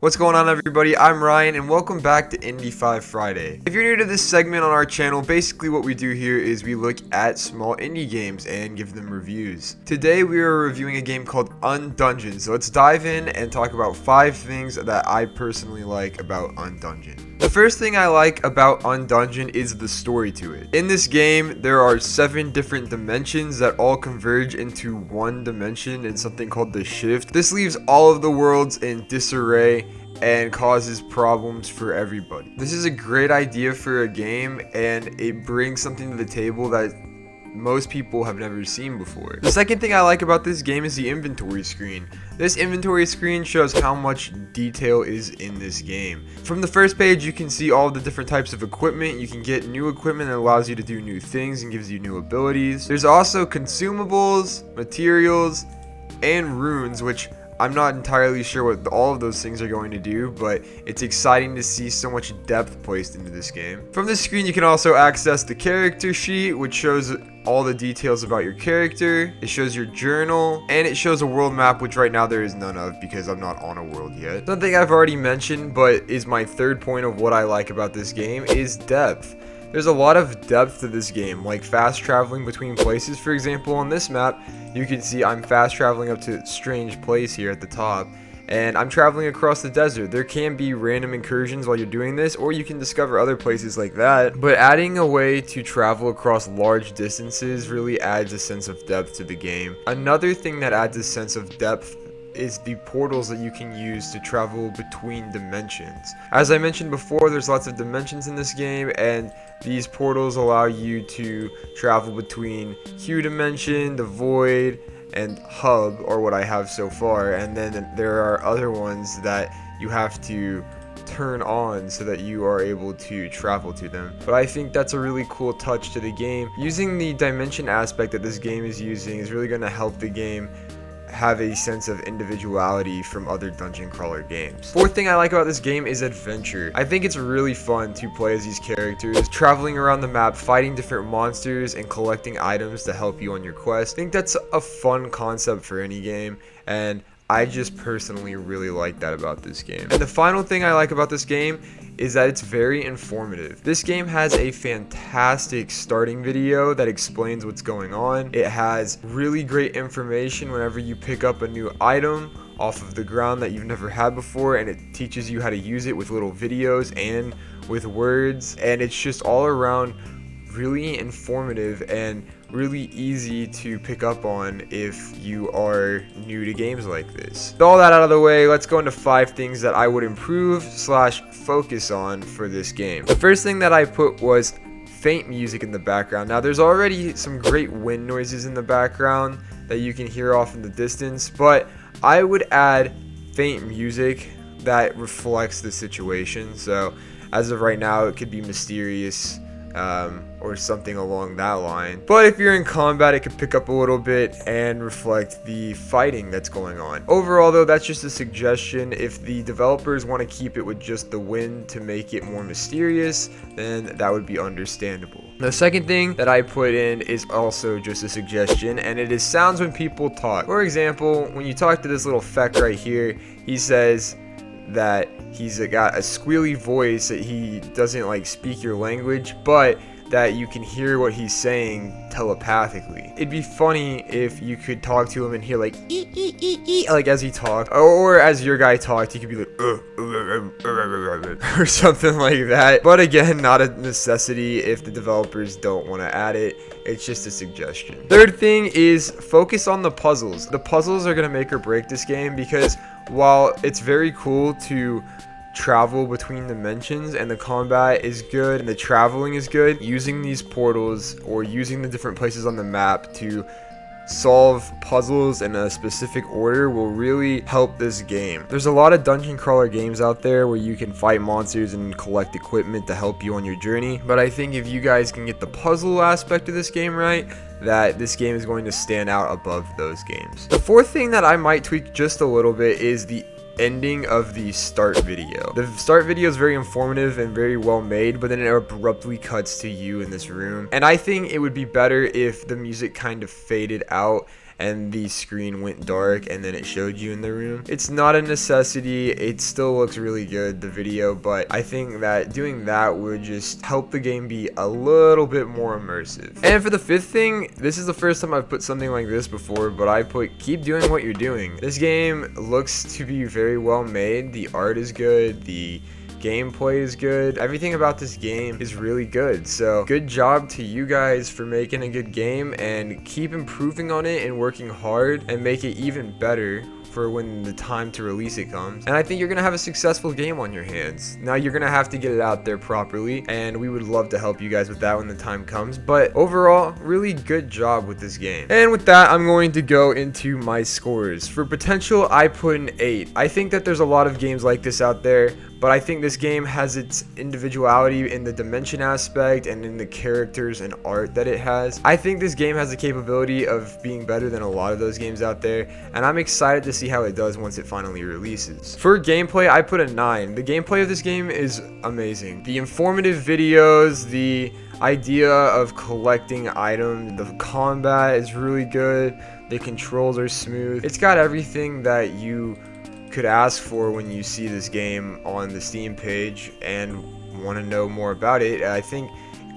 What's going on, everybody? I'm Ryan and welcome back to Indie 5 Friday. If you're new to this segment on our channel, basically what we do here is we look at small indie games and give them reviews. Today we are reviewing a game called Undungeon, so let's dive in and talk about 5 things that I personally like about Undungeon. The first thing I like about Undungeon is the story to it. In this game, there are 7 different dimensions that all converge into one dimension in something called the shift. This leaves all of the worlds in disarray and causes problems for everybody. This is a great idea for a game, and it brings something to the table that most people have never seen before. The second thing I like about this game is the inventory screen. This inventory screen shows how much detail is in this game. From the first page, you can see all the different types of equipment. You can get new equipment that allows you to do new things and gives you new abilities. There's also consumables, materials, and runes, which I'm not entirely sure what all of those things are going to do, but it's exciting to see so much depth placed into this game. From this screen, you can also access the character sheet, which shows all the details about your character. It shows your journal, and it shows a world map, which right now there is none of because I'm not on a world yet. Something I've already mentioned, but is my third point of what I like about this game, is depth. There's a lot of depth to this game, like fast traveling between places. For example, on this map, you can see I'm fast traveling up to Strange Place here at the top, and I'm traveling across the desert. There can be random incursions while you're doing this, or you can discover other places like that, but adding a way to travel across large distances really adds a sense of depth to the game. Another thing that adds a sense of depth is the portals that you can use to travel between dimensions. As I mentioned before, there's lots of dimensions in this game, and these portals allow you to travel between Q dimension, the void, and hub, or what I have so far, and then there are other ones that you have to turn on so that you are able to travel to them. But I think that's a really cool touch to the game. Using the dimension aspect that this game is using is really going to help the game have a sense of individuality from other dungeon crawler games. Fourth thing I like about this game is adventure. I think it's really fun to play as these characters, traveling around the map, fighting different monsters, and collecting items to help you on your quest. I think that's a fun concept for any game, and I just personally really like that about this game. And the final thing I like about this game is that it's very informative. This game has a fantastic starting video that explains what's going on. It has really great information whenever you pick up a new item off of the ground that you've never had before, and it teaches you how to use it with little videos and with words, and it's just all around really informative and really easy to pick up on if you are new to games like this. With all that out of the way, let's go into 5 things that I would improve / focus on for this game. The first thing that I put was faint music in the background. Now, there's already some great wind noises in the background that you can hear off in the distance, but I would add faint music that reflects the situation. So as of right now, it could be mysterious or something along that line. But if you're in combat, it could pick up a little bit and reflect the fighting that's going on. Overall, though, that's just a suggestion. If the developers want to keep it with just the wind to make it more mysterious, then that would be understandable. The second thing that I put in is also just a suggestion, and it is sounds when people talk. For example, when you talk to this little feck right here, he says that he's got a squealy voice, that he doesn't like speak your language, but that you can hear what he's saying telepathically. It'd be funny if you could talk to him and hear like ee, ee, ee, ee, like as he talked, or as your guy talked, he could be like or something like that. But again, not a necessity if the developers don't want to add it. It's just a suggestion. Third thing is focus on the puzzles. The puzzles are going to make or break this game, because while it's very cool to travel between dimensions and the combat is good and the traveling is good, using these portals or using the different places on the map to solve puzzles in a specific order will really help this game. There's a lot of dungeon crawler games out there where you can fight monsters and collect equipment to help you on your journey, but I think if you guys can get the puzzle aspect of this game right, that this game is going to stand out above those games. The fourth thing that I might tweak just a little bit is the ending of the start video. The start video is very informative and very well made, but then it abruptly cuts to you in this room, and I think it would be better if the music kind of faded out and the screen went dark and then it showed you in the room. It's not a necessity. It still looks really good, the video, but I think that doing that would just help the game be a little bit more immersive. And for the fifth thing, this is the first time I've put something like this before, but I put keep doing what you're doing. This game looks to be very well made. The art is good. The gameplay is good. Everything about this game is really good. So good job to you guys for making a good game, and keep improving on it and working hard and make it even better for when the time to release it comes. And I think you're gonna have a successful game on your hands. Now you're gonna have to get it out there properly, and we would love to help you guys with that when the time comes. But overall, really good job with this game. And with that, I'm going to go into my scores. For potential, I put an 8. I think that there's a lot of games like this out there, but I think this game has its individuality in the dimension aspect and in the characters and art that it has. I think this game has the capability of being better than a lot of those games out there, and I'm excited to see how it does once it finally releases. For gameplay, I put a 9. The gameplay of this game is amazing. The informative videos, the idea of collecting items, the combat is really good, the controls are smooth. It's got everything that you could ask for when you see this game on the Steam page and want to know more about it. I think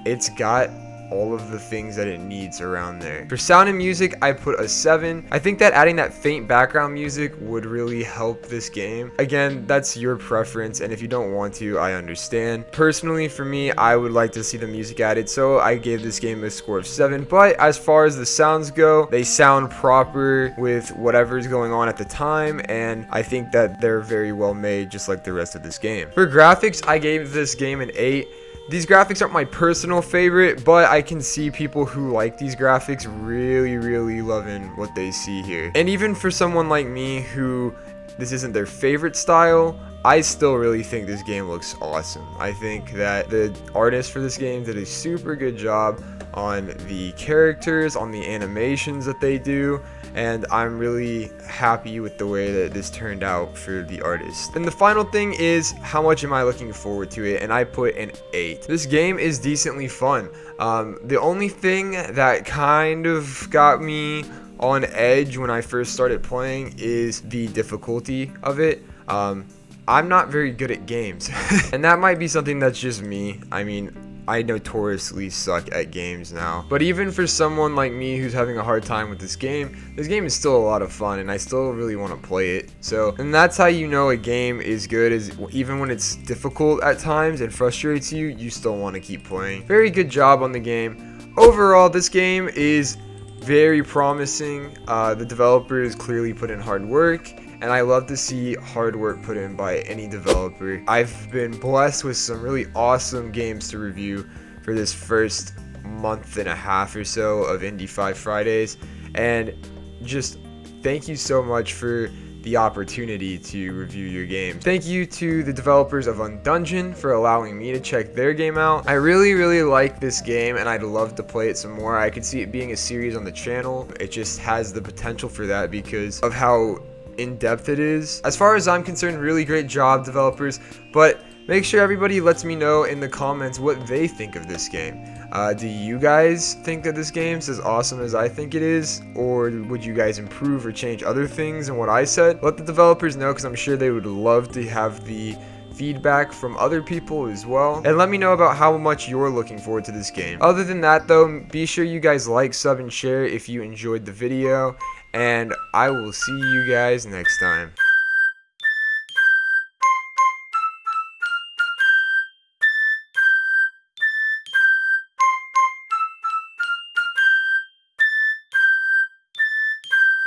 it's got all of the things that it needs around there. For sound and music, I put a 7. I think that adding that faint background music would really help this game. Again, that's your preference, and if you don't want to, I understand. Personally, for me, I would like to see the music added, so I gave this game a score of 7. But as far as the sounds go, they sound proper with whatever's going on at the time, and I think that they're very well made, just like the rest of this game. For graphics, I gave this game an 8. These graphics aren't my personal favorite, but I can see people who like these graphics really loving what they see here. And even for someone like me who this isn't their favorite style, I still really think this game looks awesome. I think that the artists for this game did a super good job on the characters, on the animations that they do, and I'm really happy with the way that this turned out for the artist. And the final thing is, how much am I looking forward to it? And I put an 8. This game is decently fun. The only thing that kind of got me on edge when I first started playing is the difficulty of it. I'm not very good at games, and that might be something that's just me. I mean, I notoriously suck at games now. But even for someone like me who's having a hard time with this game is still a lot of fun, and I still really want to play it. So, and that's how you know a game is good, is even when it's difficult at times and frustrates you, you still want to keep playing. Very good job on the game. Overall, this game is very promising. The developers clearly put in hard work, and I love to see hard work put in by any developer. I've been blessed with some really awesome games to review for this first month and a half or so of Indie 5 Fridays, and just thank you so much for the opportunity to review your games. Thank you to the developers of Undungeon for allowing me to check their game out. I really like this game, and I'd love to play it some more. I could see it being a series on the channel. It just has the potential for that because of how in-depth it is. As far as I'm concerned, really great job, developers, but make sure everybody lets me know in the comments what they think of this game. Do you guys think that this game's as awesome as I think it is, or would you guys improve or change other things in what I said? Let the developers know, because I'm sure they would love to have the feedback from other people as well, and let me know about how much you're looking forward to this game. Other than that though, be sure you guys like, sub, and share if you enjoyed the video, and I will see you guys next time.